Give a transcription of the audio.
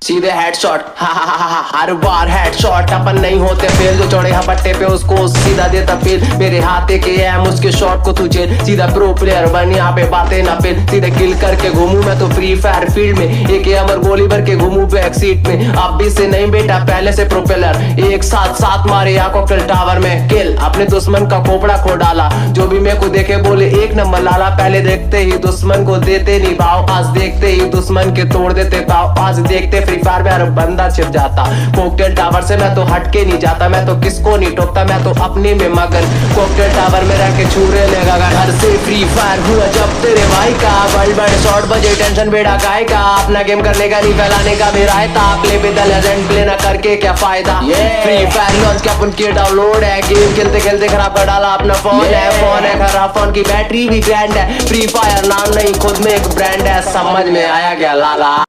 सीधे हेडशॉट, हर बार हेडशॉट। अपन नहीं होते फेल, जो चौड़े हपट्टे पे उसको सीधा देता फेल। मेरे हाथे के एम उसके शॉट को तू जेल। सीधा प्रो प्लेयर बन, यहाँ पे बातें ना फेल। सीधे किल करके घूमू मैं तो फ्री फायर फील्ड में। एक अमर गोली भर के घूमू बैक सीट में। अब भी से नहीं बेटा, पहले से प्रोपेलर। एक साथ साथ मारे या कॉकटेल टावर में किल। अपने दुश्मन का खोपड़ा खो डाला, जो भी मेरे को देखे बोले एक नंबर लाला। पहले देखते ही दुश्मन को देते नहीं भाव, आज देखते ही दुश्मन के तोड़ देते पाव। आज देखते फ्री फायर में हर बंदा छिप जाता। कॉकटेल टावर से मैं तो हटके नहीं जाता, मैं तो किसको नहीं टोकता, मैं तो अपने में मगन। कॉकटेल टावर में रह के छूरे लेगा घर से फ्री फायर हुआ जब तेरे भाई का। वर्ल्ड बड़े शॉर्ट बजे टेंशन बेड़ा काय का। अपना गेम करने का नहीं फैलाने का मेरा है था। प्ले पे द लेजेंड, प्ले ना करके क्या फायदा। फ्री फायर लॉन्च क्या अपन के डाउनलोड है। गेम खेलते खेलते खराब कर डाला अपना फोन है। फोन है खराब, फोन की बैटरी भी ग्रैंड है। फ्री फायर नाम नहीं खुद में एक ब्रांड है, समझ में आया क्या लाला।